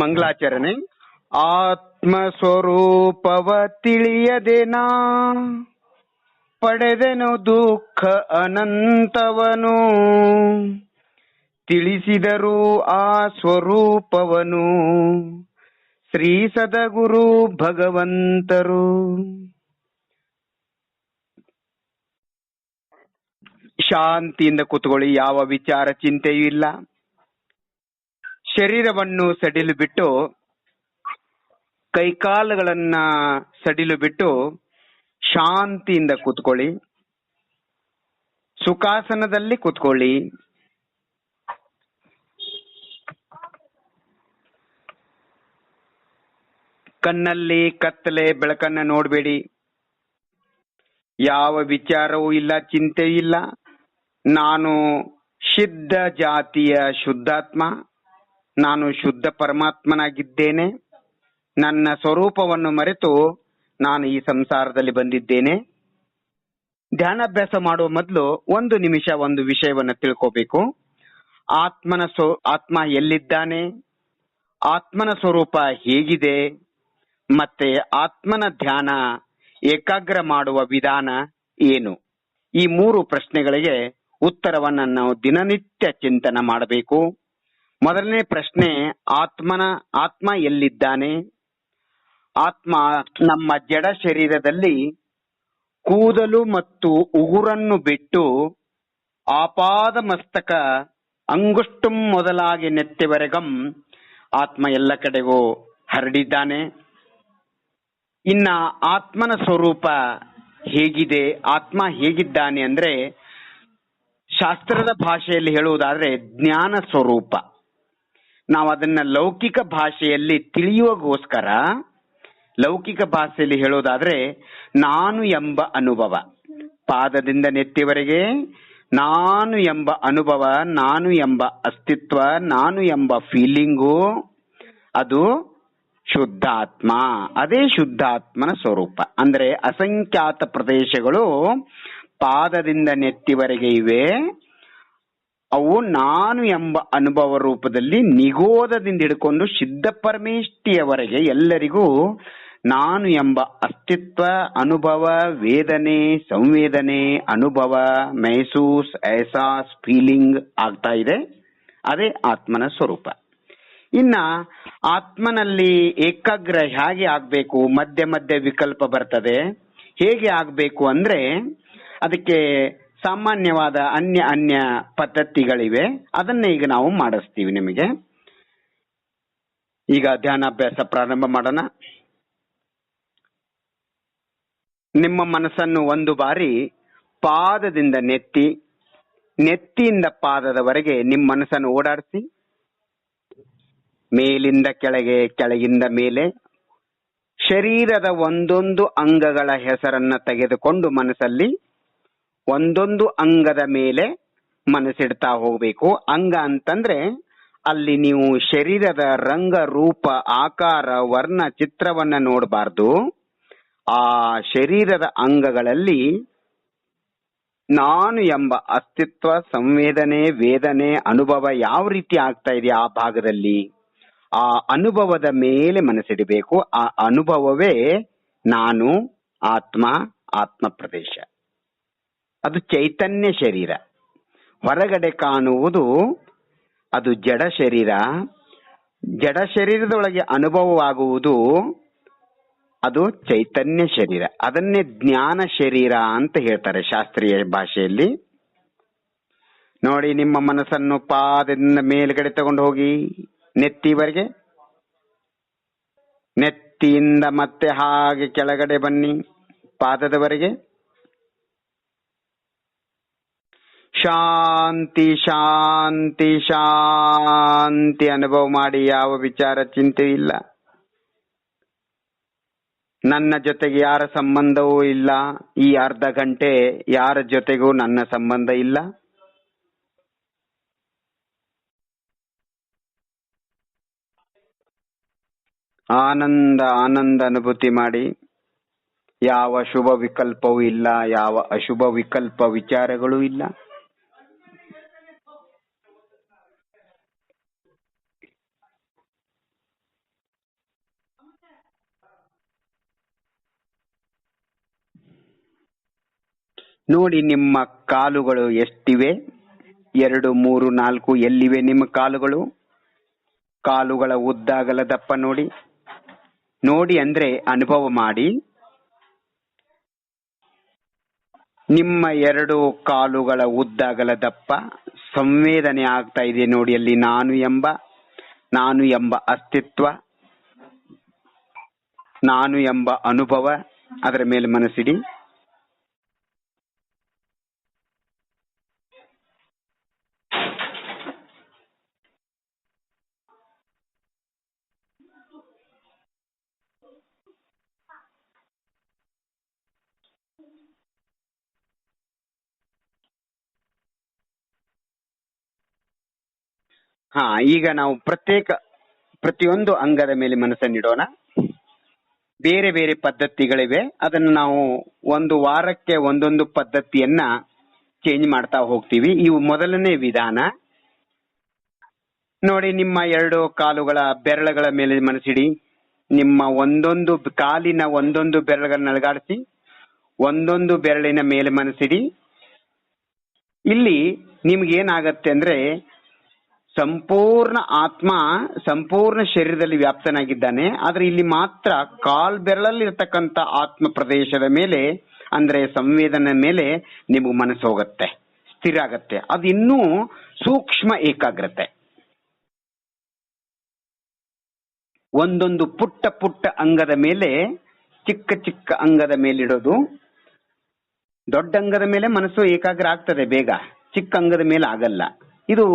ಮಂಗಳಾಚರಣೆ. ಆತ್ಮ ಸ್ವರೂಪವ ತಿಳಿಯದೆನಾ, ಪಡೆದೆನು ದುಃಖ ಅನಂತವನು. ತಿಳಿಸಿದರು ಆ ಸ್ವರೂಪವನು ಶ್ರೀ ಸದಗುರು ಭಗವಂತರು. ಶಾಂತಿಯಿಂದ ಕೂತ್ಕೊಳ್ಳಿ, ಯಾವ ವಿಚಾರ ಚಿಂತೆಯೂ ಇಲ್ಲ. ಶರೀರವನ್ನು ಸಡಿಲು ಬಿಟ್ಟು, ಕೈಕಾಲುಗಳನ್ನ ಸಡಿಲು ಬಿಟ್ಟು ಶಾಂತಿಯಿಂದ ಕೂತ್ಕೊಳ್ಳಿ. ಸುಖಾಸನದಲ್ಲಿ ಕೂತ್ಕೊಳ್ಳಿ. ಕಣ್ಣಲ್ಲಿ ಕತ್ತಲೆ ಬೆಳಕನ್ನ ನೋಡಬೇಡಿ. ಯಾವ ವಿಚಾರವೂ ಇಲ್ಲ, ಚಿಂತೆಯೂ ಇಲ್ಲ. ನಾನು ಶುದ್ಧ ಜಾತಿಯ ಶುದ್ಧಾತ್ಮ, ನಾನು ಶುದ್ಧ ಪರಮಾತ್ಮನಾಗಿದ್ದೇನೆ. ನನ್ನ ಸ್ವರೂಪವನ್ನು ಮರೆತು ನಾನು ಈ ಸಂಸಾರದಲ್ಲಿ ಬಂದಿದ್ದೇನೆ. ಧ್ಯಾನಾಭ್ಯಾಸ ಮಾಡುವ ಮೊದಲು 1 ನಿಮಿಷ ಒಂದು ವಿಷಯವನ್ನು ತಿಳ್ಕೋಬೇಕು. ಆತ್ಮ ಎಲ್ಲಿದ್ದಾನೆ, ಆತ್ಮನ ಸ್ವರೂಪ ಹೇಗಿದೆ, ಮತ್ತೆ ಆತ್ಮನ ಧ್ಯಾನ ಏಕಾಗ್ರ ಮಾಡುವ ವಿಧಾನ ಏನು, ಈ 3 ಪ್ರಶ್ನೆಗಳಿಗೆ ಉತ್ತರವನ್ನ ನಾವು ದಿನನಿತ್ಯ ಚಿಂತನ ಮಾಡಬೇಕು. ಮೊದಲನೇ ಪ್ರಶ್ನೆ, ಆತ್ಮ ಎಲ್ಲಿದ್ದಾನೆ? ಆತ್ಮ ನಮ್ಮ ಜಡ ಶರೀರದಲ್ಲಿ ಕೂದಲು ಮತ್ತು ಉಗುರನ್ನು ಬಿಟ್ಟು ಆಪಾದ ಮಸ್ತಕ ಅಂಗುಷ್ಟಂ ಮೊದಲಾಗಿ ನೆತ್ತಿವರೆಗಂ ಆತ್ಮ ಎಲ್ಲ ಕಡೆಗೂ ಹರಡಿದ್ದಾನೆ. ಇನ್ನ ಆತ್ಮನ ಸ್ವರೂಪ ಹೇಗಿದೆ, ಆತ್ಮ ಹೇಗಿದ್ದಾನೆ ಅಂದ್ರೆ, ಶಾಸ್ತ್ರದ ಭಾಷೆಯಲ್ಲಿ ಹೇಳುವುದಾದ್ರೆ ಜ್ಞಾನ ಸ್ವರೂಪ. ನಾವು ಅದನ್ನ ಲೌಕಿಕ ಭಾಷೆಯಲ್ಲಿ ತಿಳಿಯುವಗೋಸ್ಕರ, ಲೌಕಿಕ ಭಾಷೆಯಲ್ಲಿ ಹೇಳೋದಾದ್ರೆ ನಾನು ಎಂಬ ಅನುಭವ, ಪಾದದಿಂದ ನೆತ್ತಿವರೆಗೆ ನಾನು ಎಂಬ ಅನುಭವ, ನಾನು ಎಂಬ ಅಸ್ತಿತ್ವ, ನಾನು ಎಂಬ ಫೀಲಿಂಗು, ಅದು ಶುದ್ಧಾತ್ಮ. ಅದೇ ಶುದ್ಧಾತ್ಮನ ಸ್ವರೂಪ. ಅಂದ್ರೆ ಅಸಂಖ್ಯಾತ ಪ್ರದೇಶಗಳು ಪಾದದಿಂದ ನೆತ್ತಿವರೆಗೆ ಇವೆ. ಅವು ನಾನು ಎಂಬ ಅನುಭವ ರೂಪದಲ್ಲಿ ನಿಗೋಧದಿಂದ ಹಿಡ್ಕೊಂಡು ಸಿದ್ಧ ಪರಮೇಷ್ಠಿಯವರೆಗೆ ಎಲ್ಲರಿಗೂ ನಾನು ಎಂಬ ಅಸ್ತಿತ್ವ, ಅನುಭವ, ವೇದನೆ, ಸಂವೇದನೆ, ಅನುಭವ, ಮೈಸೂಸ್, ಎಹಸಾಸ್, ಫೀಲಿಂಗ್ ಆಗ್ತಾ ಇದೆ. ಅದೇ ಆತ್ಮನ ಸ್ವರೂಪ. ಇನ್ನ ಆತ್ಮನಲ್ಲಿ ಏಕಾಗ್ರ ಹೇಗೆ ಆಗ್ಬೇಕು? ಮಧ್ಯೆ ಮಧ್ಯೆ ವಿಕಲ್ಪ ಬರ್ತದೆ. ಹೇಗೆ ಆಗ್ಬೇಕು ಅಂದ್ರೆ ಅದಕ್ಕೆ ಸಾಮಾನ್ಯವಾದ ಅನ್ಯ ಪದ್ಧತಿಗಳಿವೆ. ಅದನ್ನೇ ಈಗ ನಾವು ಮಾಡಿಸ್ತೀವಿ ನಿಮಗೆ. ಈಗ ಧ್ಯಾನಾಭ್ಯಾಸ ಪ್ರಾರಂಭ ಮಾಡೋಣ. ನಿಮ್ಮ ಮನಸ್ಸನ್ನು 1 ಬಾರಿ ಪಾದದಿಂದ ನೆತ್ತಿಯಿಂದ ಪಾದದವರೆಗೆ ನಿಮ್ಮ ಮನಸ್ಸನ್ನು ಓಡಾಡಿಸಿ. ಮೇಲಿಂದ ಕೆಳಗೆ, ಕೆಳಗಿಂದ ಮೇಲೆ ಶರೀರದ ಒಂದೊಂದು ಅಂಗಗಳ ಹೆಸರನ್ನ ತೆಗೆದುಕೊಂಡು ಮನಸ್ಸಲ್ಲಿ ಒಂದೊಂದು ಅಂಗದ ಮೇಲೆ ಮನಸ್ಸಿಡ್ತಾ ಹೋಗ್ಬೇಕು. ಅಂಗ ಅಂತಂದ್ರೆ ಅಲ್ಲಿ ನೀವು ಶರೀರದ ರಂಗ, ರೂಪ, ಆಕಾರ, ವರ್ಣ, ಚಿತ್ರವನ್ನ ನೋಡಬಾರ್ದು. ಆ ಶರೀರದ ಅಂಗಗಳಲ್ಲಿ ನಾನು ಎಂಬ ಅಸ್ತಿತ್ವ, ಸಂವೇದನೆ, ವೇದನೆ, ಅನುಭವ ಯಾವ ರೀತಿ ಆಗ್ತಾ ಇದೆ ಆ ಭಾಗದಲ್ಲಿ, ಆ ಅನುಭವದ ಮೇಲೆ ಮನಸ್ಸಿಡಬೇಕು. ಆ ಅನುಭವವೇ ನಾನು, ಆತ್ಮ ಪ್ರದೇಶ. ಅದು ಚೈತನ್ಯ ಶರೀರ. ಹೊರಗಡೆ ಕಾಣುವುದು ಅದು ಜಡ ಶರೀರ. ಜಡ ಶರೀರದೊಳಗೆ ಅನುಭವವಾಗುವುದು ಅದು ಚೈತನ್ಯ ಶರೀರ. ಅದನ್ನೇ ಜ್ಞಾನ ಶರೀರ ಅಂತ ಹೇಳ್ತಾರೆ ಶಾಸ್ತ್ರೀಯ ಭಾಷೆಯಲ್ಲಿ. ನೋಡಿ, ನಿಮ್ಮ ಮನಸ್ಸನ್ನು ಪಾದದಿಂದ ಮೇಲ್ಗಡೆ ತಗೊಂಡು ಹೋಗಿ ನೆತ್ತಿವರೆಗೆ, ನೆತ್ತಿಯಿಂದ ಮತ್ತೆ ಹಾಗೆ ಕೆಳಗಡೆ ಬನ್ನಿ ಪಾದದವರೆಗೆ. ಶಾಂತಿ ಶಾಂತಿ ಶಾಂತಿ ಅನುಭವ ಮಾಡಿ. ಯಾವ ವಿಚಾರ ಚಿಂತೆ ಇಲ್ಲ. ನನ್ನ ಜೊತೆಗೆ ಯಾರ ಸಂಬಂಧವೂ ಇಲ್ಲ. ಈ ಅರ್ಧ ಗಂಟೆ ಯಾರ ಜೊತೆಗೂ ನನ್ನ ಸಂಬಂಧ ಇಲ್ಲ. ಆನಂದ ಅನುಭೂತಿ ಮಾಡಿ. ಯಾವ ಶುಭ ವಿಕಲ್ಪವೂ ಇಲ್ಲ, ಯಾವ ಅಶುಭ ವಿಕಲ್ಪ ವಿಚಾರಗಳೂ ಇಲ್ಲ. ನೋಡಿ ನಿಮ್ಮ ಕಾಲುಗಳು ಎಷ್ಟಿವೆ? 2, 3, 4 ಎಲ್ಲಿವೆ ನಿಮ್ಮ ಕಾಲುಗಳು? ಕಾಲುಗಳ ಉದ್ದ ಅಗಲ ದಪ್ಪ ನೋಡಿ. ನೋಡಿ ಅಂದ್ರೆ ಅನುಭವ ಮಾಡಿ. ನಿಮ್ಮ 2 ಕಾಲುಗಳ ಉದ್ದ ಅಗಲ ದಪ್ಪ ಸಂವೇದನೆ ಆಗ್ತಾ ಇದೆ ನೋಡಿ. ಅಲ್ಲಿ ನಾನು ಎಂಬ ಅಸ್ತಿತ್ವ, ನಾನು ಎಂಬ ಅನುಭವ, ಅದರ ಮೇಲೆ ಮನಸ್ಸಿಡಿ. ಈಗ ನಾವು ಪ್ರತಿಯೊಂದು ಅಂಗದ ಮೇಲೆ ಮನಸ್ಸನ್ನಿಡೋಣ. ಬೇರೆ ಬೇರೆ ಪದ್ಧತಿಗಳಿವೆ. ಅದನ್ನು ನಾವು ಒಂದು ವಾರಕ್ಕೆ ಒಂದೊಂದು ಪದ್ಧತಿಯನ್ನ ಚೇಂಜ್ ಮಾಡ್ತಾ ಹೋಗ್ತೀವಿ. ಇವು ಮೊದಲನೇ ವಿಧಾನ. ನೋಡಿ, ನಿಮ್ಮ 2 ಕಾಲುಗಳ ಬೆರಳುಗಳ ಮೇಲೆ ಮನಸ್ಸಿಡಿ. ನಿಮ್ಮ ಒಂದೊಂದು ಕಾಲಿನ ಒಂದೊಂದು ಬೆರಳುಗಳನ್ನ ಅಲುಗಾಡಿಸಿ ಒಂದೊಂದು ಬೆರಳಿನ ಮೇಲೆ ಮನಸ್ಸಿಡಿ. ಇಲ್ಲಿ ನಿಮ್ಗೇನಾಗತ್ತೆ ಅಂದ್ರೆ, ಸಂಪೂರ್ಣ ಆತ್ಮ ಸಂಪೂರ್ಣ ಶರೀರದಲ್ಲಿ ವ್ಯಾಪ್ತನಾಗಿದ್ದಾನೆ. ಆದ್ರೆ ಇಲ್ಲಿ ಮಾತ್ರ ಕಾಲ್ ಬೆರಳಲ್ಲಿ ಇರ್ತಕ್ಕಂಥ ಆತ್ಮ ಪ್ರದೇಶದ ಮೇಲೆ, ಅಂದ್ರೆ ಸಂವೇದನೆ ಮೇಲೆ ನಿಮ್ಗೆ ಮನಸ್ಸು ಹೋಗುತ್ತೆ, ಸ್ಥಿರ ಆಗತ್ತೆ. ಅದು ಇನ್ನೂ ಸೂಕ್ಷ್ಮ ಏಕಾಗ್ರತೆ. ಒಂದೊಂದು ಪುಟ್ಟ ಪುಟ್ಟ ಅಂಗದ ಮೇಲೆ, ಚಿಕ್ಕ ಚಿಕ್ಕ ಅಂಗದ ಮೇಲಿಡೋದು. ದೊಡ್ಡ ಅಂಗದ ಮೇಲೆ ಮನಸ್ಸು ಏಕಾಗ್ರ ಆಗ್ತದೆ ಬೇಗ, ಚಿಕ್ಕ ಅಂಗದ ಮೇಲೆ ಆಗಲ್ಲ. ಇದು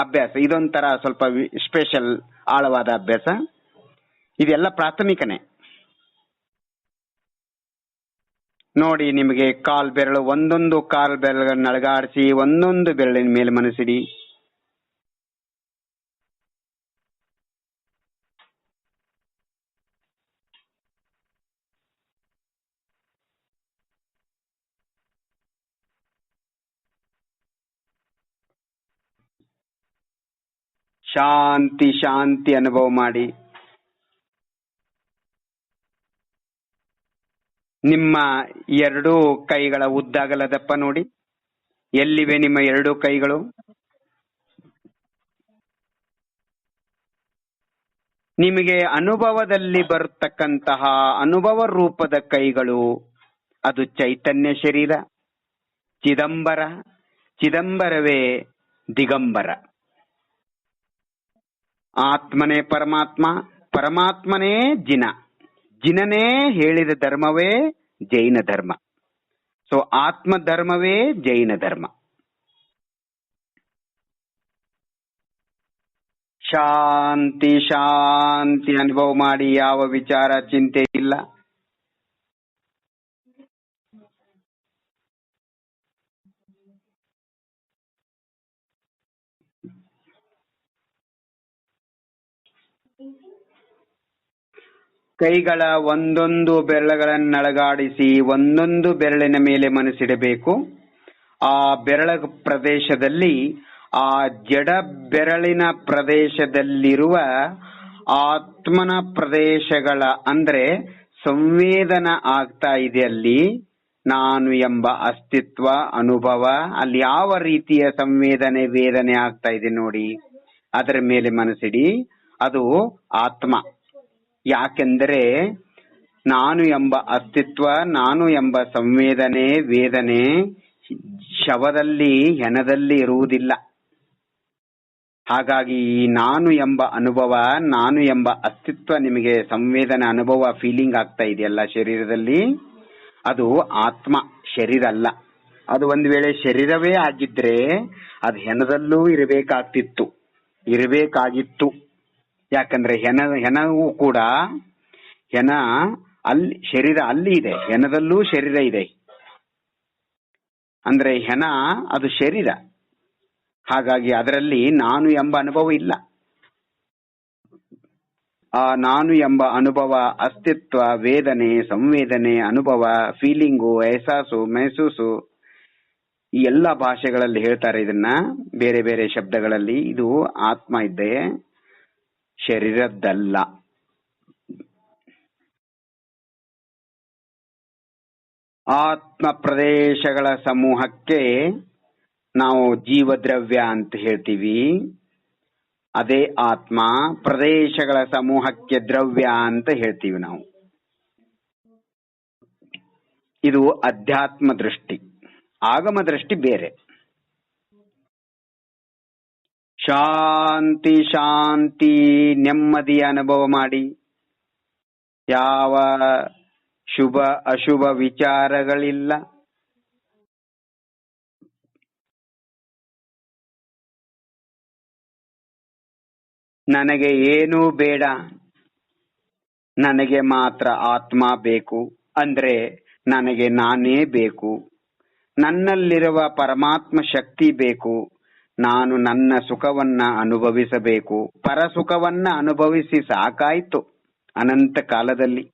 ಅಭ್ಯಾಸ. ಇದೊಂಥರ ಸ್ವಲ್ಪ ಸ್ಪೆಷಲ್, ಆಳವಾದ ಅಭ್ಯಾಸ. ಇದೆಲ್ಲ ಪ್ರಾಥಮಿಕನೇ. ನೋಡಿ, ನಿಮಗೆ ಒಂದೊಂದು ಕಾಲ್ ಬೆರಳುಗಳನ್ನ ಅಲುಗಾಡಿಸಿ ಒಂದೊಂದು ಬೆರಳಿನ ಮೇಲೆ ಮನಸ್ಸಿಡಿ. ಶಾಂತಿ ಶಾಂತಿ ಅನುಭವ ಮಾಡಿ. ನಿಮ್ಮ 2 ಕೈಗಳ ಉದ್ದ ಅಗಲ ದಪ್ಪ ನೋಡಿ. ಎಲ್ಲಿವೆ ನಿಮ್ಮ 2 ಕೈಗಳು? ನಿಮಗೆ ಅನುಭವದಲ್ಲಿ ಬರತಕ್ಕಂತಹ ಅನುಭವ ರೂಪದ ಕೈಗಳು, ಅದು ಚೈತನ್ಯ ಶರೀರ, ಚಿದಂಬರವೇ ದಿಗಂಬರ. ಆತ್ಮನೇ ಪರಮಾತ್ಮ, ಪರಮಾತ್ಮನೇ ಜಿನನೇ ಹೇಳಿದ ಧರ್ಮವೇ ಜೈನ ಧರ್ಮ. ಸೊ ಆತ್ಮ ಧರ್ಮವೇ ಜೈನ ಧರ್ಮ. ಶಾಂತಿ ಶಾಂತಿ ಅನುಭವ ಮಾಡಿ. ಯಾವ ವಿಚಾರ ಚಿಂತೆ ಇಲ್ಲ. ಕೈಗಳ ಒಂದೊಂದು ಬೆರಳುಗಳನ್ನು ಅಲುಗಾಡಿಸಿ ಒಂದೊಂದು ಬೆರಳಿನ ಮೇಲೆ ಮನಸ್ಸಿಡಬೇಕು. ಆ ಬೆರಳ ಪ್ರದೇಶದಲ್ಲಿ, ಆ ಜಡ ಬೆರಳಿನ ಪ್ರದೇಶದಲ್ಲಿರುವ ಆತ್ಮನ ಪ್ರದೇಶಗಳ, ಅಂದ್ರೆ ಸಂವೇದನ ಆಗ್ತಾ ಇದೆ ಅಲ್ಲಿ. ನಾನು ಎಂಬ ಅಸ್ತಿತ್ವ, ಅನುಭವ, ಅಲ್ಲಿ ಯಾವ ರೀತಿಯ ಸಂವೇದನೆ ವೇದನೆ ಆಗ್ತಾ ಇದೆ ನೋಡಿ, ಅದರ ಮೇಲೆ ಮನಸ್ಸಿಡಿ. ಅದು ಆತ್ಮ. ಯಾಕೆಂದರೆ ನಾನು ಎಂಬ ಅಸ್ತಿತ್ವ, ನಾನು ಎಂಬ ಸಂವೇದನೆ ವೇದನೆ ಶವದಲ್ಲಿ, ಹೆಣದಲ್ಲಿ ಇರುವುದಿಲ್ಲ. ಹಾಗಾಗಿ ನಾನು ಎಂಬ ಅನುಭವ, ನಾನು ಎಂಬ ಅಸ್ತಿತ್ವ, ನಿಮಗೆ ಸಂವೇದನೆ ಅನುಭವ ಫೀಲಿಂಗ್ ಆಗ್ತಾ ಇದೆಯಲ್ಲ ಶರೀರದಲ್ಲಿ, ಅದು ಆತ್ಮ, ಶರೀರ ಅಲ್ಲ. ಅದು ಒಂದು ವೇಳೆ ಶರೀರವೇ ಆಗಿದ್ರೆ ಅದು ಹೆಣದಲ್ಲೂ ಇರಬೇಕಾಗಿತ್ತು. ಯಾಕಂದ್ರೆ ಹೆಣವೂ ಕೂಡ, ಹೆಣ ಅಲ್ಲಿ, ಶರೀರ ಅಲ್ಲಿ ಇದೆ, ಹೆಣದಲ್ಲೂ ಶರೀರ ಇದೆ. ಅಂದ್ರೆ ಹೆಣ ಅದು ಶರೀರ. ಹಾಗಾಗಿ ಅದರಲ್ಲಿ ನಾನು ಎಂಬ ಅನುಭವ ಇಲ್ಲ. ಆ ನಾನು ಎಂಬ ಅನುಭವ, ಅಸ್ತಿತ್ವ, ವೇದನೆ, ಸಂವೇದನೆ, ಅನುಭವ, ಫೀಲಿಂಗು, ಎಹಸಾಸು, ಮೆಹಸೂಸು, ಈ ಎಲ್ಲ ಭಾಷೆಗಳಲ್ಲಿ ಹೇಳ್ತಾರೆ ಇದನ್ನ, ಬೇರೆ ಬೇರೆ ಶಬ್ದಗಳಲ್ಲಿ. ಇದು ಆತ್ಮ ಇದ್ದೇ, ಶರೀರದ್ದಲ್ಲ. ಆತ್ಮ ಪ್ರದೇಶಗಳ ಸಮೂಹಕ್ಕೆ ನಾವು ಜೀವದ್ರವ್ಯ ಅಂತ ಹೇಳ್ತೀವಿ. ಅದೇ ಆತ್ಮ ಪ್ರದೇಶಗಳ ಸಮೂಹಕ್ಕೆ ದ್ರವ್ಯ ಅಂತ ಹೇಳ್ತೀವಿ ನಾವು. ಇದು ಅಧ್ಯಾತ್ಮ ದೃಷ್ಟಿ. ಆಗಮ ದೃಷ್ಟಿ ಬೇರೆ. ಶಾಂತಿ ಶಾಂತಿ ನೆಮ್ಮದಿಯ ಅನುಭವ ಮಾಡಿ, ಯಾವ ಶುಭ ಅಶುಭ ವಿಚಾರಗಳಿಲ್ಲ. ನನಗೆ ಏನೂ ಬೇಡ, ನನಗೆ ಮಾತ್ರ ಆತ್ಮ ಬೇಕು ಅಂದ್ರೆ ನನಗೆ ನಾನೇ ಬೇಕು, ನನ್ನಲ್ಲಿರುವ ಪರಮಾತ್ಮ ಶಕ್ತಿ ಬೇಕು, ನಾನು ನನ್ನ ಸುಖವನ್ನ ಅನುಭವಿಸಬೇಕು. ಪರಸುಖವನ್ನ ಅನುಭವಿಸಿ ಸಾಕಾಯ್ತು ಅನಂತ ಕಾಲದಲ್ಲಿ.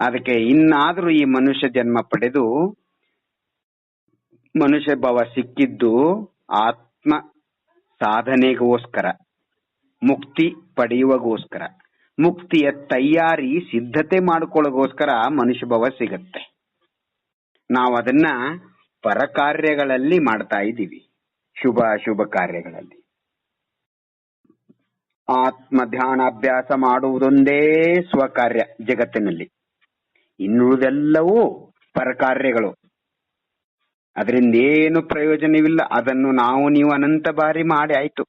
ಅದಕ್ಕೆ ಇನ್ನಾದ್ರೂ ಈ ಮನುಷ್ಯ ಜನ್ಮ ಪಡೆದು ಮನುಷ್ಯ ಭಾವ ಸಿಕ್ಕಿದ್ದು ಆತ್ಮ ಸಾಧನೆಗೋಸ್ಕರ, ಮುಕ್ತಿ ಪಡೆಯುವಗೋಸ್ಕರ, ಮುಕ್ತಿಯ ತಯಾರಿ ಸಿದ್ಧತೆ ಮಾಡಿಕೊಳ್ಳೋಗೋಸ್ಕರ ಮನುಷ್ಯ ಭಾವ ಸಿಗತ್ತೆ. ನಾವು ಅದನ್ನ ಪರ ಕಾರ್ಯಗಳಲ್ಲಿ ಮಾಡ್ತಾ ಇದ್ದೀವಿ, ಶುಭ ಅಶುಭ ಕಾರ್ಯಗಳಲ್ಲಿ. ಆತ್ಮ ಧ್ಯಾನ ಅಭ್ಯಾಸ ಮಾಡುವುದೊಂದೇ ಸ್ವಕಾರ್ಯ ಜಗತ್ತಿನಲ್ಲಿ, ಇನ್ನುವುದೆಲ್ಲವೂ ಪರಕಾರ್ಯಗಳು. ಅದರಿಂದ ಏನು ಪ್ರಯೋಜನವಿಲ್ಲ. ಅದನ್ನು ನಾವು ನೀವು ಅನಂತ ಬಾರಿ ಮಾಡಿ ಆಯ್ತು,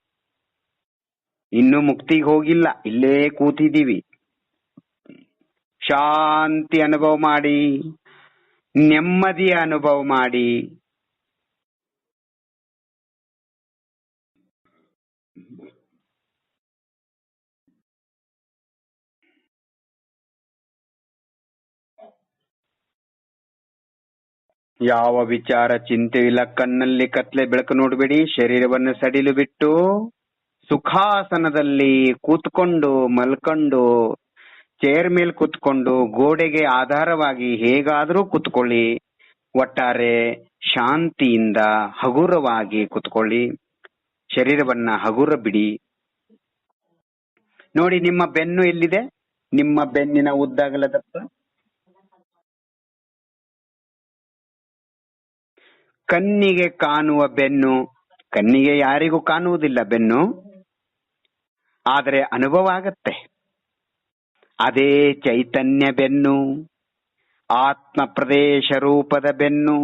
ಇನ್ನೂ ಮುಕ್ತಿಗೆ ಹೋಗಿಲ್ಲ, ಇಲ್ಲೇ ಕೂತಿದ್ದೀವಿ. ಶಾಂತಿ ಅನುಭವ ಮಾಡಿ, ನೆಮ್ಮದಿಯ ಅನುಭವ ಮಾಡಿ. ಯಾವ ವಿಚಾರ ಚಿಂತೆ ಇಲ್ಲ, ಕಣ್ಣಲ್ಲಿ ಕತ್ಲೆ ಬೆಳಕು ನೋಡಬೇಡಿ. ಶರೀರವನ್ನು ಸಡಿಲು ಬಿಟ್ಟು ಸುಖಾಸನದಲ್ಲಿ ಕೂತ್ಕೊಂಡು ಮಲ್ಕೊಂಡು, ಚೇರ್ ಮೇಲೆ ಕೂತ್ಕೊಂಡು, ಗೋಡೆಗೆ ಆಧಾರವಾಗಿ ಹೇಗಾದರೂ ಕೂತ್ಕೊಳ್ಳಿ. ಒಟ್ಟಾರೆ ಶಾಂತಿಯಿಂದ ಹಗುರವಾಗಿ ಕೂತ್ಕೊಳ್ಳಿ. ಶರೀರವನ್ನ ಹಗುರ ಬಿಡಿ. ನೋಡಿ, ನಿಮ್ಮ ಬೆನ್ನು ಎಲ್ಲಿದೆ? ನಿಮ್ಮ ಬೆನ್ನಿನ ಉದ್ದಾಗಲದಪ್ಪ ಕಣ್ಣಿಗೆ ಕಾಣುವ ಬೆನ್ನು. ಕಣ್ಣಿಗೆ ಯಾರಿಗೂ ಕಾಣುವುದಿಲ್ಲ ಬೆನ್ನು, ಆದರೆ ಅನುಭವ ಆಗತ್ತೆ. ಅದೇ ಚೈತನ್ಯ ಬೆನ್ನು, ಆತ್ಮ ಪ್ರದೇಶ ರೂಪದ ಬೆನ್ನು,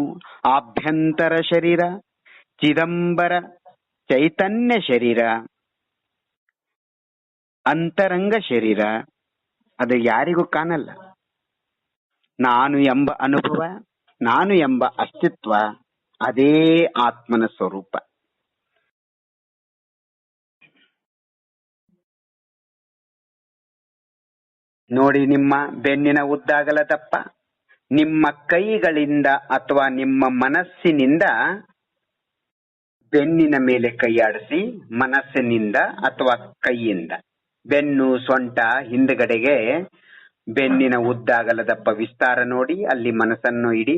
ಆಭ್ಯಂತರ ಶರೀರ, ಚಿದಂಬರ ಚೈತನ್ಯ ಶರೀರ, ಅಂತರಂಗ ಶರೀರ. ಅದು ಯಾರಿಗೂ ಕಾಣಲ್ಲ. ನಾನು ಎಂಬ ಅನುಭವ, ನಾನು ಎಂಬ ಅಸ್ತಿತ್ವ, ಅದೇ ಆತ್ಮನ ಸ್ವರೂಪ. ನೋಡಿ, ನಿಮ್ಮ ಬೆನ್ನಿನ ಉದ್ದಾಗಲ ದಪ್ಪ ನಿಮ್ಮ ಕೈಗಳಿಂದ ಅಥವಾ ನಿಮ್ಮ ಮನಸ್ಸಿನಿಂದ ಬೆನ್ನಿನ ಮೇಲೆ ಕೈಯಾಡಿಸಿ, ಮನಸ್ಸಿನಿಂದ ಅಥವಾ ಕೈಯಿಂದ ಬೆನ್ನು ಸೊಂಟ ಹಿಂದ್ಗಡೆಗೆ ಬೆನ್ನಿನ ಉದ್ದಾಗಲದಪ್ಪ ವಿಸ್ತಾರ ನೋಡಿ, ಅಲ್ಲಿ ಮನಸ್ಸನ್ನು ಇಡಿ.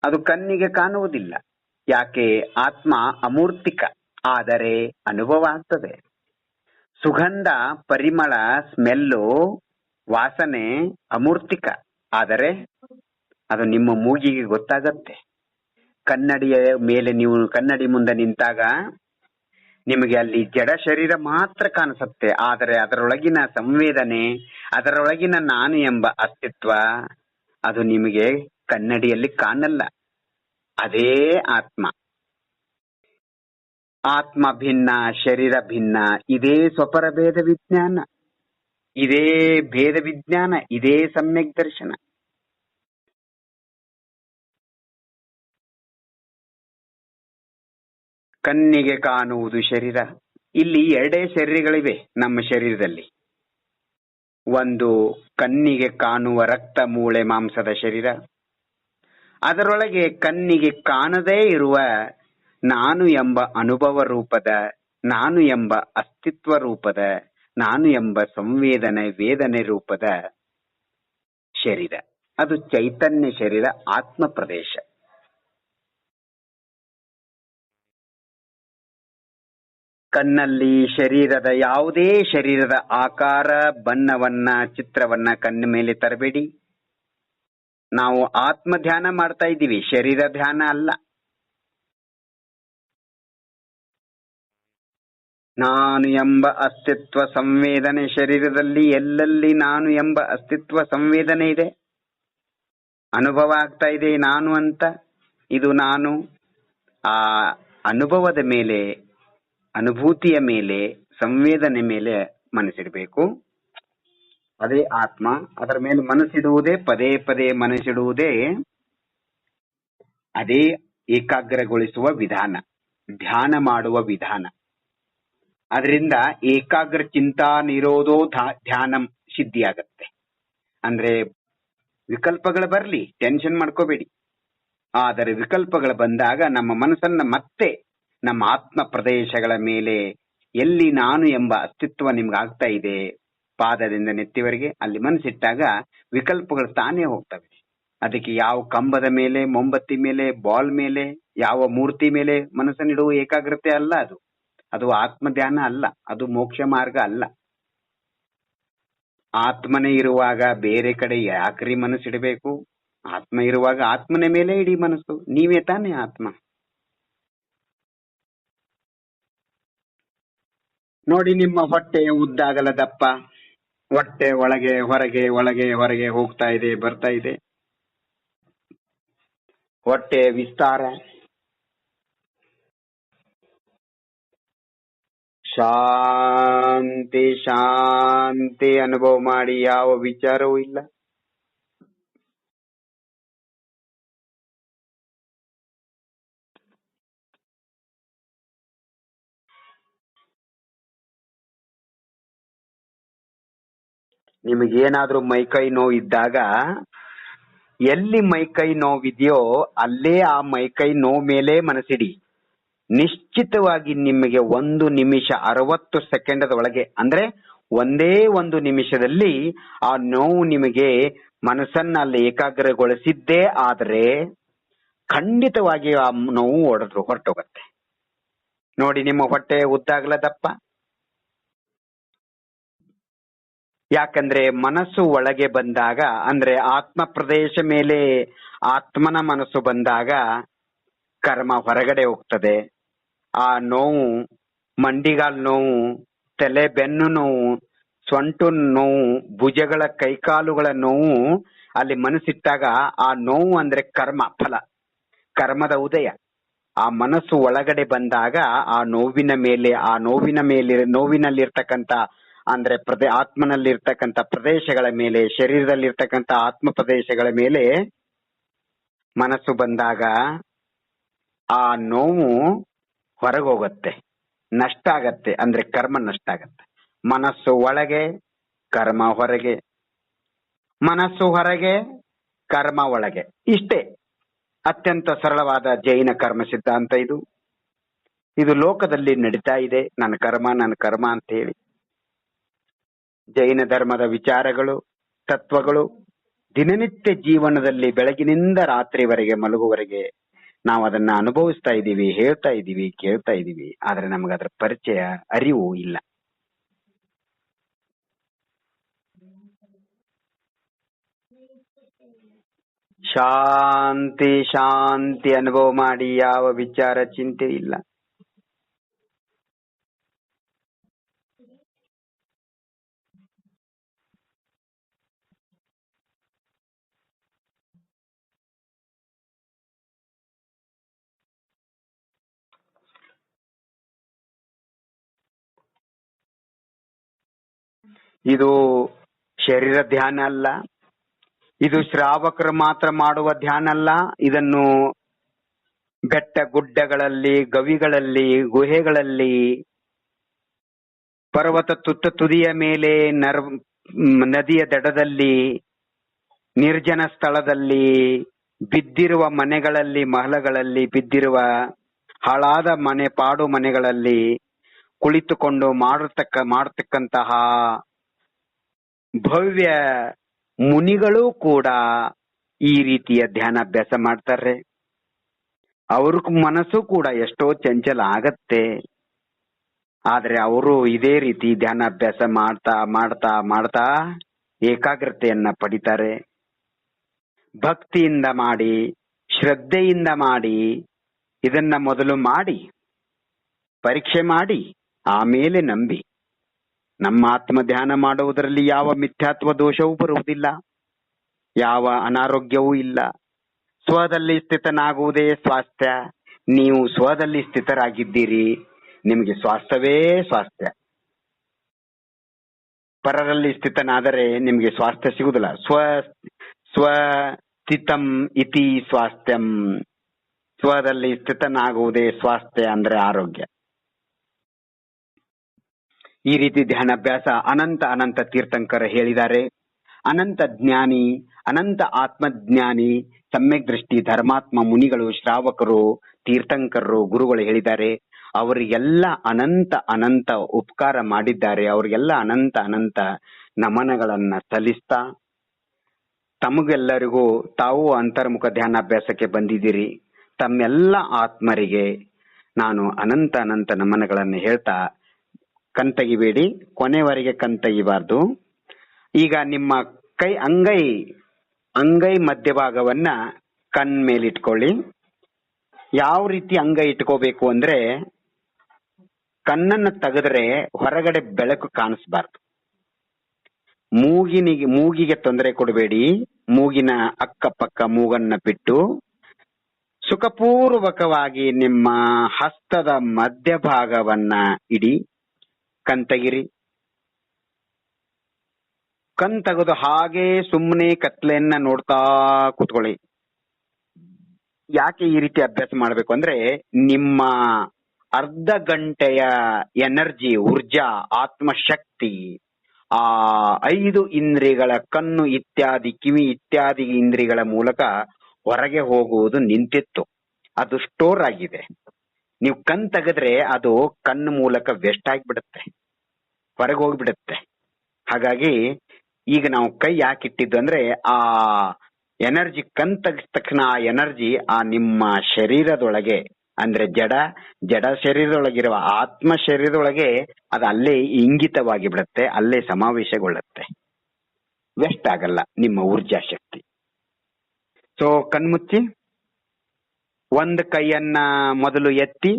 ಅದು ಕಣ್ಣಿಗೆ ಕಾಣುವುದಿಲ್ಲ. ಯಾಕೆ? ಆತ್ಮ ಅಮೂರ್ತಿಕ, ಆದರೆ ಅನುಭವ ಆಗ್ತದೆ. ಸುಗಂಧ, ಪರಿಮಳ, ಸ್ಮೆಲ್ಲು, ವಾಸನೆ ಅಮೂರ್ತಿಕ, ಆದರೆ ಅದು ನಿಮ್ಮ ಮೂಗಿಗೆ ಗೊತ್ತಾಗತ್ತೆ. ಕನ್ನಡಿಯ ಮೇಲೆ ನೀವು ಕನ್ನಡಿ ಮುಂದೆ ನಿಂತಾಗ ನಿಮಗೆ ಅಲ್ಲಿ ಜಡ ಶರೀರ ಮಾತ್ರ ಕಾಣಿಸುತ್ತೆ, ಆದರೆ ಅದರೊಳಗಿನ ಸಂವೇದನೆ, ಅದರೊಳಗಿನ ನಾನು ಎಂಬ ಅಸ್ತಿತ್ವ ಅದು ನಿಮಗೆ ಕನ್ನಡಿಯಲ್ಲಿ ಕಾಣಲ್ಲ. ಅದೇ ಆತ್ಮ. ಆತ್ಮ ಭಿನ್ನ, ಶರೀರ ಭಿನ್ನ. ಇದೇ ಸ್ವಪರ ಭೇದ ವಿಜ್ಞಾನ, ಇದೇ ಭೇದ ವಿಜ್ಞಾನ, ಇದೇ ಸಮ್ಯಕ್ ದರ್ಶನ. ಕಣ್ಣಿಗೆ ಕಾಣುವುದು ಶರೀರ. ಇಲ್ಲಿ ಎರಡೇ ಶರೀರಗಳಿವೆ ನಮ್ಮ ಶರೀರದಲ್ಲಿ. ಒಂದು ಕಣ್ಣಿಗೆ ಕಾಣುವ ರಕ್ತ, ಮೂಳೆ, ಮಾಂಸದ ಶರೀರ. ಅದರೊಳಗೆ ಕಣ್ಣಿಗೆ ಕಾಣದೇ ಇರುವ ನಾನು ಎಂಬ ಅನುಭವ ರೂಪದ, ನಾನು ಎಂಬ ಅಸ್ತಿತ್ವ ರೂಪದ, ನಾನು ಎಂಬ ಸಂವೇದನೆ ವೇದನೆ ರೂಪದ ಶರೀರ. ಅದು ಚೈತನ್ಯ ಶರೀರ, ಆತ್ಮ ಪ್ರದೇಶ. ಕಣ್ಣಲ್ಲಿ ಯಾವುದೇ ಶರೀರದ ಆಕಾರ, ಬಣ್ಣವನ್ನ, ಚಿತ್ರವನ್ನ ಕಣ್ಣ ಮೇಲೆ ತರಬೇಡಿ. ನಾವು ಆತ್ಮ ಧ್ಯಾನ ಮಾಡ್ತಾ ಇದ್ದೀವಿ, ಶರೀರ ಧ್ಯಾನ ಅಲ್ಲ. ನಾನು ಎಂಬ ಅಸ್ತಿತ್ವ ಸಂವೇದನೆ ಶರೀರದಲ್ಲಿ ಎಲ್ಲೆಲ್ಲಿ ನಾನು ಎಂಬ ಅಸ್ತಿತ್ವ ಸಂವೇದನೆ ಇದೆ, ಅನುಭವ ಆಗ್ತಾ ಇದೆ ನಾನು ಅಂತ. ಇದು ನಾನು. ಆ ಅನುಭವದ ಮೇಲೆ, ಅನುಭೂತಿಯ ಮೇಲೆ, ಸಂವೇದನೆ ಮೇಲೆ ಮನಸ್ಸಿಡಬೇಕು. ಅದೇ ಆತ್ಮ. ಅದರ ಮೇಲೆ ಮನಸ್ಸಿಡುವುದೇ, ಪದೇ ಪದೇ ಮನಸ್ಸಿಡುವುದೇ ಅದೇ ಏಕಾಗ್ರಗೊಳಿಸುವ ವಿಧಾನ, ಧ್ಯಾನ ಮಾಡುವ ವಿಧಾನ. ಅದರಿಂದ ಏಕಾಗ್ರ ಚಿಂತಾ ನಿರೋಧೋ ಧ್ಯಾನಂ ಸಿದ್ಧಿಯಾಗತ್ತೆ. ಅಂದ್ರೆ ವಿಕಲ್ಪಗಳು ಬರ್ಲಿ, ಟೆನ್ಷನ್ ಮಾಡ್ಕೋಬೇಡಿ. ಆದರೆ ವಿಕಲ್ಪಗಳು ಬಂದಾಗ ನಮ್ಮ ಮನಸ್ಸನ್ನ ಮತ್ತೆ ನಮ್ಮ ಆತ್ಮ ಪ್ರದೇಶಗಳ ಮೇಲೆ, ಎಲ್ಲಿ ನಾನು ಎಂಬ ಅಸ್ತಿತ್ವ ನಿಮ್ಗೆ ಆಗ್ತಾ ಇದೆ ಪಾದದಿಂದ ನೆತ್ತಿವರೆಗೆ, ಅಲ್ಲಿ ಮನಸ್ಸಿಟ್ಟಾಗ ವಿಕಲ್ಪಗಳು ತಾನೇ ಹೋಗ್ತವೆ. ಅದಕ್ಕೆ ಯಾವ ಕಂಬದ ಮೇಲೆ, ಮೊಂಬತ್ತಿ ಮೇಲೆ, ಬಾಲ್ ಮೇಲೆ, ಯಾವ ಮೂರ್ತಿ ಮೇಲೆ ಮನಸ್ಸನ್ನಿಡುವ ಏಕಾಗ್ರತೆ ಅಲ್ಲ ಅದು. ಅದು ಆತ್ಮ ಧ್ಯಾನ ಅಲ್ಲ, ಅದು ಮೋಕ್ಷ ಮಾರ್ಗ ಅಲ್ಲ. ಆತ್ಮನೇ ಇರುವಾಗ ಬೇರೆ ಕಡೆ ಯಾಕ್ರಿ ಮನಸ್ಸಿಡಬೇಕು? ಆತ್ಮ ಇರುವಾಗ ಆತ್ಮನ ಮೇಲೆ ಇಡೀ ಮನಸ್ಸು. ನೀವೇ ತಾನೇ ಆತ್ಮ. ನೋಡಿ, ನಿಮ್ಮ ಹೊಟ್ಟೆ ಉದ್ದಾಗಲ ದಪ್ಪ, ಹೊಟ್ಟೆ ಒಳಗೆ ಹೊರಗೆ ಒಳಗೆ ಹೊರಗೆ ಹೋಗ್ತಾ ಇದೆ, ಬರ್ತಾ ಇದೆ. ಹೊಟ್ಟೆ ವಿಸ್ತಾರ, ಶಾಂತಿ ಶಾಂತಿ ಅನುಭವ ಮಾಡಿ, ಯಾವ ವಿಚಾರವೂ ಇಲ್ಲ. ನಿಮಗೇನಾದ್ರೂ ಮೈಕೈ ನೋವು ಇದ್ದಾಗ, ಎಲ್ಲಿ ಮೈಕೈ ನೋವಿದೆಯೋ ಅಲ್ಲೇ ಆ ಮೈಕೈ ನೋವು ಮೇಲೆ ಮನಸ್ಸಿಡಿ. ನಿಶ್ಚಿತವಾಗಿ ನಿಮಗೆ 1 ನಿಮಿಷ 60 ಸೆಕೆಂಡದ ಒಳಗೆ, ಅಂದ್ರೆ ಒಂದೇ 1 ನಿಮಿಷದಲ್ಲಿ ಆ ನೋವು ನಿಮಗೆ ಮನಸ್ಸನ್ನ ಅಲ್ಲಿ ಏಕಾಗ್ರಗೊಳಿಸಿದ್ದೇ ಆದ್ರೆ ಖಂಡಿತವಾಗಿ ಆ ನೋವು ಹೊರಟೋಗತ್ತೆ. ನೋಡಿ, ನಿಮ್ಮ ಹೊಟ್ಟೆ ಉದ್ದಾಗಲ ದಪ್ಪ. ಯಾಕಂದ್ರೆ ಮನಸ್ಸು ಒಳಗೆ ಬಂದಾಗ, ಅಂದ್ರೆ ಆತ್ಮ ಪ್ರದೇಶ ಮೇಲೆ ಆತ್ಮನ ಮನಸ್ಸು ಬಂದಾಗ ಕರ್ಮ ಹೊರಗಡೆ ಹೋಗ್ತದೆ. ಆ ನೋವು, ಮಂಡಿಗಾಲ್ ನೋವು, ತಲೆ ಬೆನ್ನು ನೋವು, ಸೊಂಟು ನೋವು, ಭುಜಗಳ ಕೈಕಾಲುಗಳ ನೋವು ಅಲ್ಲಿ ಮನಸ್ಸಿಟ್ಟಾಗ ಆ ನೋವು ಅಂದ್ರೆ ಕರ್ಮ ಫಲ, ಕರ್ಮದ ಉದಯ. ಆ ಮನಸ್ಸು ಒಳಗಡೆ ಬಂದಾಗ ಆ ನೋವಿನ ಮೇಲೆ, ನೋವಿನಲ್ಲಿರ್ತಕ್ಕಂಥ ಅಂದ್ರೆ ಆತ್ಮನಲ್ಲಿರ್ತಕ್ಕಂಥ ಪ್ರದೇಶಗಳ ಮೇಲೆ, ಶರೀರದಲ್ಲಿರ್ತಕ್ಕಂಥ ಆತ್ಮ ಪ್ರದೇಶಗಳ ಮೇಲೆ ಮನಸ್ಸು ಬಂದಾಗ ಆ ನೋವು ಹೊರಗೋಗತ್ತೆ, ನಷ್ಟ ಆಗತ್ತೆ. ಅಂದ್ರೆ ಕರ್ಮ ನಷ್ಟ ಆಗತ್ತೆ. ಮನಸ್ಸು ಒಳಗೆ, ಕರ್ಮ ಹೊರಗೆ, ಮನಸ್ಸು ಹೊರಗೆ, ಕರ್ಮ ಒಳಗೆ. ಇಷ್ಟೇ ಅತ್ಯಂತ ಸರಳವಾದ ಜೈನ ಕರ್ಮ ಸಿದ್ಧಾಂತ ಇದು. ಇದು ಲೋಕದಲ್ಲಿ ನಡೀತಾ ಇದೆ, ನನ್ನ ಕರ್ಮ ಅಂತ ಹೇಳಿ. ಜೈನ ಧರ್ಮದ ವಿಚಾರಗಳು, ತತ್ವಗಳು ದಿನನಿತ್ಯ ಜೀವನದಲ್ಲಿ ಬೆಳಗಿನಿಂದ ರಾತ್ರಿವರೆಗೆ ಮಲಗುವವರೆಗೆ ನಾವು ಅದನ್ನ ಅನುಭವಿಸ್ತಾ ಇದ್ದೀವಿ, ಹೇಳ್ತಾ ಇದ್ದೀವಿ, ಕೇಳ್ತಾ ಇದ್ದೀವಿ. ಆದ್ರೆ ನಮಗದರ ಪರಿಚಯ, ಅರಿವು ಇಲ್ಲ. ಶಾಂತಿ ಶಾಂತಿ ಅನುಭವ ಮಾಡಿ, ಯಾವ ವಿಚಾರ ಚಿಂತೆ ಇಲ್ಲ. ಇದು ಶರೀರ ಧ್ಯಾನ ಅಲ್ಲ, ಇದು ಶ್ರಾವಕರು ಮಾತ್ರ ಮಾಡುವ ಧ್ಯಾನ ಅಲ್ಲ. ಇದನ್ನು ಬೆಟ್ಟ ಗುಡ್ಡಗಳಲ್ಲಿ, ಗವಿಗಳಲ್ಲಿ, ಗುಹೆಗಳಲ್ಲಿ, ಪರ್ವತ ತುದಿಯ ಮೇಲೆ, ನದಿಯ ದಡದಲ್ಲಿ, ನಿರ್ಜನ ಸ್ಥಳದಲ್ಲಿ, ಬಿದ್ದಿರುವ ಮನೆಗಳಲ್ಲಿ, ಮಹಲಗಳಲ್ಲಿ ಬಿದ್ದಿರುವ ಹಾಳಾದ ಪಾಡು ಮನೆಗಳಲ್ಲಿ ಕುಳಿತುಕೊಂಡು ಮಾಡತಕ್ಕಂತಹ ಭವ್ಯ ಮುನಿಗಳು ಕೂಡ ಈ ರೀತಿಯ ಧ್ಯಾನಾಭ್ಯಾಸ ಮಾಡ್ತಾರೆ. ಅವ್ರ ಮನಸ್ಸು ಕೂಡ ಎಷ್ಟೋ ಚಂಚಲ ಆಗತ್ತೆ. ಆದ್ರೆ ಅವರು ಇದೇ ರೀತಿ ಧ್ಯಾನಾಭ್ಯಾಸ ಮಾಡ್ತಾ ಮಾಡ್ತಾ ಮಾಡ್ತಾ ಏಕಾಗ್ರತೆಯನ್ನ ಪಡಿತಾರೆ. ಭಕ್ತಿಯಿಂದ ಮಾಡಿ, ಶ್ರದ್ಧೆಯಿಂದ ಮಾಡಿ, ಇದನ್ನ ಮೊದಲು ಮಾಡಿ, ಪರೀಕ್ಷೆ ಮಾಡಿ, ಆಮೇಲೆ ನಂಬಿ. ನಮ್ಮ ಆತ್ಮ ಧ್ಯಾನ ಮಾಡುವುದರಲ್ಲಿ ಯಾವ ಮಿಥ್ಯಾತ್ವ ದೋಷವೂ ಬರುವುದಿಲ್ಲ, ಯಾವ ಅನಾರೋಗ್ಯವೂ ಇಲ್ಲ. ಸ್ವದಲ್ಲಿ ಸ್ಥಿತನಾಗುವುದೇ ಸ್ವಾಸ್ಥ್ಯ. ನೀವು ಸ್ವದಲ್ಲಿ ಸ್ಥಿತರಾಗಿದ್ದೀರಿ, ನಿಮಗೆ ಸ್ವಾಸ್ಥ್ಯವೇ ಸ್ವಾಸ್ಥ್ಯ. ಪರರಲ್ಲಿ ಸ್ಥಿತನಾದರೆ ನಿಮಗೆ ಸ್ವಾಸ್ಥ್ಯ ಸಿಗುವುದಿಲ್ಲ. ಸ್ವಸ್ಥಿತಂ ಇತಿ ಸ್ವಾಸ್ಥ್ಯಂ. ಸ್ವದಲ್ಲಿ ಸ್ಥಿತನಾಗುವುದೇ ಸ್ವಾಸ್ಥ್ಯ ಅಂದ್ರೆ ಆರೋಗ್ಯ. ಈ ರೀತಿ ಧ್ಯಾನಾಭ್ಯಾಸ ಅನಂತ ಅನಂತ ತೀರ್ಥಂಕರ ಹೇಳಿದ್ದಾರೆ. ಅನಂತ ಜ್ಞಾನಿ, ಅನಂತ ಆತ್ಮಜ್ಞಾನಿ, ಸಮ್ಯಕ್ ದೃಷ್ಟಿ ಧರ್ಮಾತ್ಮ ಮುನಿಗಳು, ಶ್ರಾವಕರು, ತೀರ್ಥಂಕರರು, ಗುರುಗಳು ಹೇಳಿದ್ದಾರೆ. ಅವರಿಗೆಲ್ಲ ಅನಂತ ಅನಂತ ಉಪಕಾರ ಮಾಡಿದ್ದಾರೆ. ಅವರಿಗೆಲ್ಲ ಅನಂತ ಅನಂತ ನಮನಗಳನ್ನ ಸಲ್ಲಿಸ್ತಾ, ತಮಗೆಲ್ಲರಿಗೂ ತಾವು ಅಂತರ್ಮುಖ ಧ್ಯಾನಾಭ್ಯಾಸಕ್ಕೆ ಬಂದಿದ್ದೀರಿ, ತಮ್ಮೆಲ್ಲ ಆತ್ಮರಿಗೆ ನಾನು ಅನಂತ ಅನಂತ ನಮನಗಳನ್ನು ಹೇಳ್ತಾ, ಕಣ್ತೆಗಿಬೇಡಿ, ಕೊನೆವರೆಗೆ ಕಣ್ತೆಗಿಬಾರ್ದು. ಈಗ ನಿಮ್ಮ ಅಂಗೈ ಮಧ್ಯಭಾಗವನ್ನ ಕಣ್ ಮೇಲಿಟ್ಕೊಳ್ಳಿ. ಯಾವ ರೀತಿ ಅಂಗೈ ಇಟ್ಕೋಬೇಕು ಅಂದ್ರೆ, ಕಣ್ಣನ್ನ ತೆಗೆದ್ರೆ ಹೊರಗಡೆ ಬೆಳಕು ಕಾಣಿಸ್ಬಾರ್ದು. ಮೂಗಿಗೆ ತೊಂದರೆ ಕೊಡಬೇಡಿ. ಮೂಗಿನ ಅಕ್ಕಪಕ್ಕ ಮೂಗನ್ನ ಬಿಟ್ಟು ಸುಖಪೂರ್ವಕವಾಗಿ ನಿಮ್ಮ ಹಸ್ತದ ಮಧ್ಯಭಾಗವನ್ನ ಇಡಿ. ಕಣ್ ತೆಗಿರಿ. ಕಣ್ ತೆಗೆದು ಹಾಗೆ ಸುಮ್ಮನೆ ಕತ್ಲೆಯನ್ನ ನೋಡ್ತಾ ಕೂತ್ಕೊಳ್ಳಿ. ಯಾಕೆ ಈ ರೀತಿ ಅಭ್ಯಾಸ ಮಾಡ್ಬೇಕು ಅಂದ್ರೆ, ನಿಮ್ಮ ಅರ್ಧ ಗಂಟೆಯ ಎನರ್ಜಿ, ಊರ್ಜಾ, ಆತ್ಮಶಕ್ತಿ ಆ 5 ಇಂದ್ರಿಯಗಳ ಕಣ್ಣು ಇತ್ಯಾದಿ, ಕಿವಿ ಇತ್ಯಾದಿ ಇಂದ್ರಿಯಗಳ ಮೂಲಕ ಹೊರಗೆ ಹೋಗುವುದು ನಿಂತಿತ್ತು. ಅದು ಸ್ಟೋರ್ ಆಗಿದೆ. ನೀವು ಕಣ್ ತೆಗೆದ್ರೆ ಅದು ಕಣ್ಣು ಮೂಲಕ ವೆಸ್ಟ್ ಆಗಿಬಿಡುತ್ತೆ, ಹೊರಗೆ ಹೋಗ್ಬಿಡುತ್ತೆ. ಹಾಗಾಗಿ ಈಗ ನಾವು ಕೈ ಯಾಕಿಟ್ಟಿದ್ದು ಅಂದ್ರೆ, ಆ ಎನರ್ಜಿ ಕಣ್ ತೆಗೆದ ತಕ್ಷಣ ಆ ಎನರ್ಜಿ ಆ ನಿಮ್ಮ ಶರೀರದೊಳಗೆ ಅಂದ್ರೆ ಜಡ ಶರೀರದೊಳಗಿರುವ ಆತ್ಮ ಶರೀರದೊಳಗೆ ಅದು ಅಲ್ಲೇ ಇಂಗಿತವಾಗಿ ಬಿಡುತ್ತೆ, ಅಲ್ಲೇ ಸಮಾವೇಶಗೊಳ್ಳುತ್ತೆ. ವೆಸ್ಟ್ ಆಗಲ್ಲ ನಿಮ್ಮ ಊರ್ಜಾ ಶಕ್ತಿ. ಸೊ ಕಣ್ಮುಚ್ಚಿ, ಒಂದು ಕೈಯನ್ನ ಮೊದಲು ಎತ್ತಿ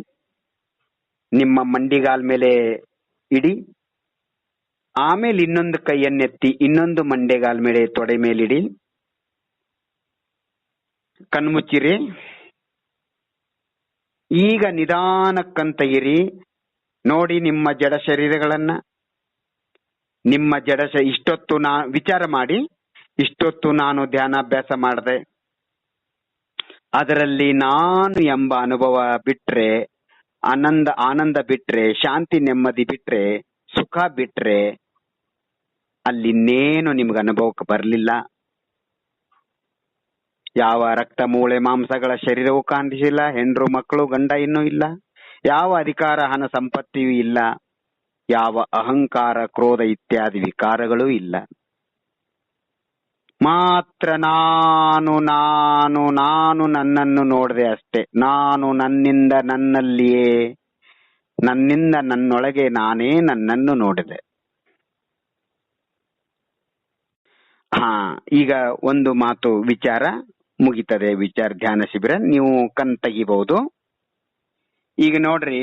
ನಿಮ್ಮ ಮಂಡಿಗಾಲ್ ಮೇಲೆ ಇಡಿ. ಆಮೇಲೆ ಇನ್ನೊಂದು ಕೈಯನ್ನೆತ್ತಿ ಇನ್ನೊಂದು ಮಂಡೆಗಾಲ್ ಮೇಲೆ ತೊಡೆ ಮೇಲಿಡಿ. ಕಣ್ಮುಚ್ಚಿರಿ. ಈಗ ನಿಧಾನಕ್ಕಂತ ತೆಗಿರಿ. ನೋಡಿ ನಿಮ್ಮ ಜಡ ಶರೀರಗಳನ್ನ, ನಿಮ್ಮ ಇಷ್ಟೊತ್ತು ವಿಚಾರ ಮಾಡಿ. ಇಷ್ಟೊತ್ತು ನಾನು ಧ್ಯಾನಾಭ್ಯಾಸ ಮಾಡಿದೆ, ಅದರಲ್ಲಿ ನಾನು ಎಂಬ ಅನುಭವ ಬಿಟ್ರೆ, ಆನಂದ ಬಿಟ್ರೆ, ಶಾಂತಿ ನೆಮ್ಮದಿ ಬಿಟ್ರೆ, ಸುಖ ಬಿಟ್ರೆ ಅಲ್ಲಿನ್ನೇನು ನಿಮ್ಗೆ ಅನುಭವಕ್ಕೆ ಬರಲಿಲ್ಲ. ಯಾವ ರಕ್ತ ಮೂಳೆ ಮಾಂಸಗಳ ಶರೀರವೂ ಕಾಣಿಸಿಲ್ಲ, ಹೆಂಡ್ರು ಮಕ್ಕಳು ಗಂಡ ಇನ್ನೂ ಇಲ್ಲ, ಯಾವ ಅಧಿಕಾರ ಹಣ ಸಂಪತ್ತಿಯೂ ಇಲ್ಲ, ಯಾವ ಅಹಂಕಾರ ಕ್ರೋಧ ಇತ್ಯಾದಿ ವಿಕಾರಗಳೂ ಇಲ್ಲ. ಮಾತ್ರ ನಾನು ನಾನು ನಾನು ನನ್ನನ್ನು ನೋಡಿದೆ ಅಷ್ಟೇ. ನಾನು ನನ್ನಿಂದ ನನ್ನಲ್ಲಿಯೇ, ನನ್ನಿಂದ ನನ್ನೊಳಗೆ ನಾನೇ ನನ್ನನ್ನು ನೋಡಿದೆ. ಈಗ ಒಂದು ಮಾತು ವಿಚಾರ ಮುಗಿತದೆ. ವಿಚಾರ ಧ್ಯಾನ ಶಿಬಿರ ನೀವು ಕಣ್ ತೆಗಿಬಹುದು. ಈಗ ನೋಡ್ರಿ,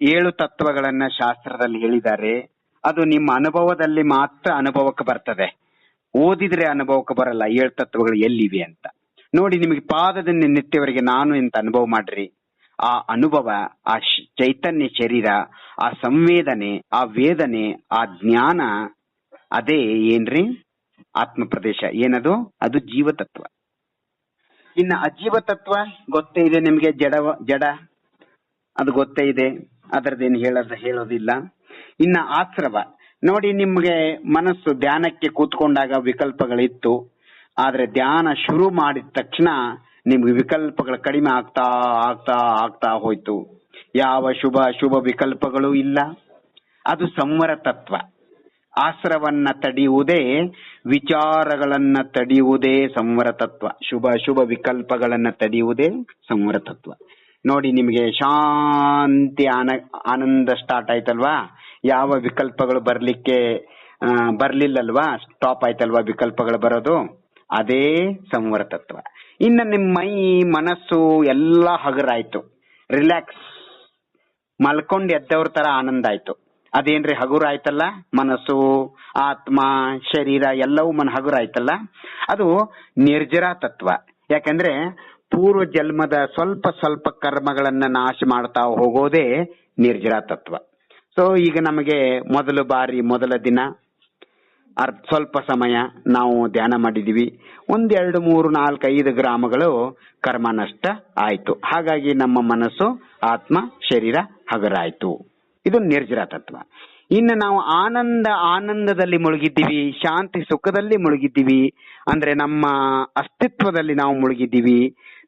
7 ತತ್ವಗಳನ್ನ ಶಾಸ್ತ್ರದಲ್ಲಿ ಹೇಳಿದ್ದಾರೆ. ಅದು ನಿಮ್ಮ ಅನುಭವದಲ್ಲಿ ಮಾತ್ರ ಅನುಭವಕ್ಕೆ ಬರ್ತದೆ, ಓದಿದ್ರೆ ಅನುಭವಕ್ಕೆ ಬರಲ್ಲ. 7 ತತ್ವಗಳು ಎಲ್ಲಿವೆ ಅಂತ ನೋಡಿ. ನಿಮಗೆ ಪಾದದಿಂದ ನಿತ್ಯವರೆಗೆ ನಾನು ಅಂತ ಅನುಭವ ಮಾಡ್ರಿ. ಆ ಅನುಭವ, ಆ ಚೈತನ್ಯ ಶರೀರ, ಆ ಸಂವೇದನೆ, ಆ ವೇದನೆ, ಆ ಜ್ಞಾನ, ಅದೇ ಏನ್ರಿ ಆತ್ಮ ಪ್ರದೇಶ. ಏನದು? ಅದು ಜೀವತತ್ವ. ಇನ್ನು ಅಜೀವ ತತ್ವ ಗೊತ್ತೇ ಇದೆ ನಿಮ್ಗೆ. ಜಡ ಅದು ಗೊತ್ತೇ ಇದೆ, ಅದರದ್ದೇನು ಹೇಳೋದಿಲ್ಲ. ಇನ್ನ ಆಶ್ರವ ನೋಡಿ, ನಿಮ್ಗೆ ಮನಸ್ಸು ಧ್ಯಾನಕ್ಕೆ ಕೂತ್ಕೊಂಡಾಗ ವಿಕಲ್ಪಗಳಿತ್ತು, ಆದ್ರೆ ಧ್ಯಾನ ಶುರು ಮಾಡಿದ ತಕ್ಷಣ ನಿಮ್ಗೆ ವಿಕಲ್ಪಗಳು ಕಡಿಮೆ ಆಗ್ತಾ ಆಗ್ತಾ ಆಗ್ತಾ ಹೋಯ್ತು. ಯಾವ ಶುಭ ವಿಕಲ್ಪಗಳು ಇಲ್ಲ. ಅದು ಸಂವರ ತತ್ವ. ಆಶ್ರವನ್ನ ತಡೆಯುವುದೇ, ವಿಚಾರಗಳನ್ನ ತಡೆಯುವುದೇ ಸಂವರ ತತ್ವ. ಶುಭ ವಿಕಲ್ಪಗಳನ್ನ ತಡೆಯುವುದೇ ಸಂವರ ತತ್ವ. ನೋಡಿ ನಿಮಗೆ ಶಾಂತಿ ಆನಂದ ಸ್ಟಾರ್ಟ್ ಆಯ್ತಲ್ವಾ. ಯಾವ ವಿಕಲ್ಪಗಳು ಬರ್ಲಿಲ್ಲಲ್ವಾ, ಸ್ಟಾಪ್ ಆಯ್ತಲ್ವಾ ವಿಕಲ್ಪಗಳು ಬರೋದು. ಅದೇ ಸಂವರ ತತ್ವ. ಇನ್ನು ನಿಮ್ಮ ಮೈ ಮನಸ್ಸು ಎಲ್ಲ ಹಗುರಾಯ್ತು, ರಿಲ್ಯಾಕ್ಸ್, ಮಲ್ಕೊಂಡು ಎದ್ದವ್ರ ತರ ಆನಂದ ಆಯ್ತು. ಅದೇನ್ರಿ ಹಗುರ ಆಯ್ತಲ್ಲ, ಮನಸ್ಸು ಆತ್ಮ ಶರೀರ ಎಲ್ಲವೂ ಹಗುರಾಯ್ತಲ್ಲ, ಅದು ನಿರ್ಜರ ತತ್ವ. ಯಾಕಂದ್ರೆ ಪೂರ್ವ ಜನ್ಮದ ಸ್ವಲ್ಪ ಸ್ವಲ್ಪ ಕರ್ಮಗಳನ್ನ ನಾಶ ಮಾಡ್ತಾ ಹೋಗೋದೇ ನಿರ್ಜರ ತತ್ವ. ಸೊ ಈಗ ನಮಗೆ ಮೊದಲ ದಿನ ಸ್ವಲ್ಪ ಸಮಯ ನಾವು ಧ್ಯಾನ ಮಾಡಿದೀವಿ, 1, 2, 3, 4, 5 ಗ್ರಾಮಗಳು ಕರ್ಮ ನಷ್ಟ ಆಯ್ತು. ಹಾಗಾಗಿ ನಮ್ಮ ಮನಸ್ಸು ಆತ್ಮ ಶರೀರ ಹಗರಾಯ್ತು. ಇದು ನಿರ್ಜರ ತತ್ವ. ಇನ್ನು ನಾವು ಆನಂದದಲ್ಲಿ ಮುಳುಗಿದ್ದೀವಿ, ಶಾಂತಿ ಸುಖದಲ್ಲಿ ಮುಳುಗಿದ್ದೀವಿ, ಅಂದ್ರೆ ನಮ್ಮ ಅಸ್ತಿತ್ವದಲ್ಲಿ ನಾವು ಮುಳುಗಿದ್ದೀವಿ,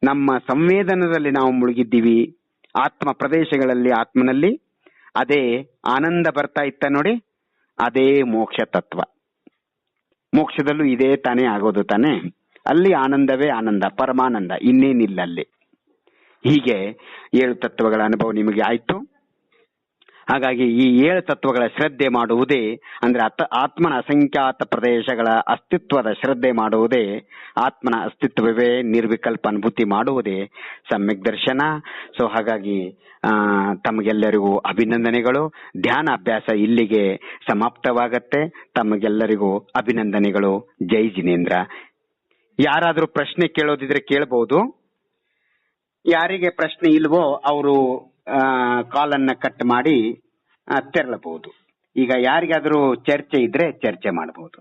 ನಮ್ಮ ಸಂವೇದನದಲ್ಲಿ ನಾವು ಮುಳುಗಿದ್ದೀವಿ, ಆತ್ಮ ಪ್ರದೇಶಗಳಲ್ಲಿ ಆತ್ಮನಲ್ಲಿ ಅದೇ ಆನಂದ ಬರ್ತಾ ಇತ್ತ ನೋಡಿ, ಅದೇ ಮೋಕ್ಷ ತತ್ವ. ಮೋಕ್ಷದಲ್ಲೂ ಇದೇ ತಾನೇ ಆಗೋದು ತಾನೇ. ಅಲ್ಲಿ ಆನಂದವೇ ಆನಂದ, ಪರಮಾನಂದ, ಇನ್ನೇನಿಲ್ಲ ಅಲ್ಲಿ. ಹೀಗೆ 7 ತತ್ವಗಳ ಅನುಭವ ನಿಮಗೆ ಆಯ್ತು. ಹಾಗಾಗಿ ಈ 7 ತತ್ವಗಳ ಶ್ರದ್ಧೆ ಮಾಡುವುದೇ, ಅಂದ್ರೆ ಆತ್ಮನ ಅಸಂಖ್ಯಾತ ಪ್ರದೇಶಗಳ ಅಸ್ತಿತ್ವದ ಶ್ರದ್ಧೆ ಮಾಡುವುದೇ, ಆತ್ಮನ ಅಸ್ತಿತ್ವವೇ ನಿರ್ವಿಕಲ್ಪ ಅನುಭೂತಿ ಮಾಡುವುದೇ ಸಮ್ಯಕ್ ದರ್ಶನ. ಸೊ ಹಾಗಾಗಿ ತಮಗೆಲ್ಲರಿಗೂ ಅಭಿನಂದನೆಗಳು. ಧ್ಯಾನ ಅಭ್ಯಾಸ ಇಲ್ಲಿಗೆ ಸಮಾಪ್ತವಾಗತ್ತೆ. ತಮಗೆಲ್ಲರಿಗೂ ಅಭಿನಂದನೆಗಳು. ಜೈ ಜಿನೇಂದ್ರ. ಯಾರಾದ್ರೂ ಪ್ರಶ್ನೆ ಕೇಳೋದಿದ್ರೆ ಕೇಳಬಹುದು. ಯಾರಿಗೆ ಪ್ರಶ್ನೆ ಇಲ್ವೋ ಅವರು ಕಾಲನ್ನ ಕಟ್ ಮಾಡಿ ತೆರಳಬಹುದು. ಈಗ ಯಾರಿಗಾದ್ರೂ ಚರ್ಚೆ ಇದ್ರೆ ಚರ್ಚೆ ಮಾಡಬಹುದು.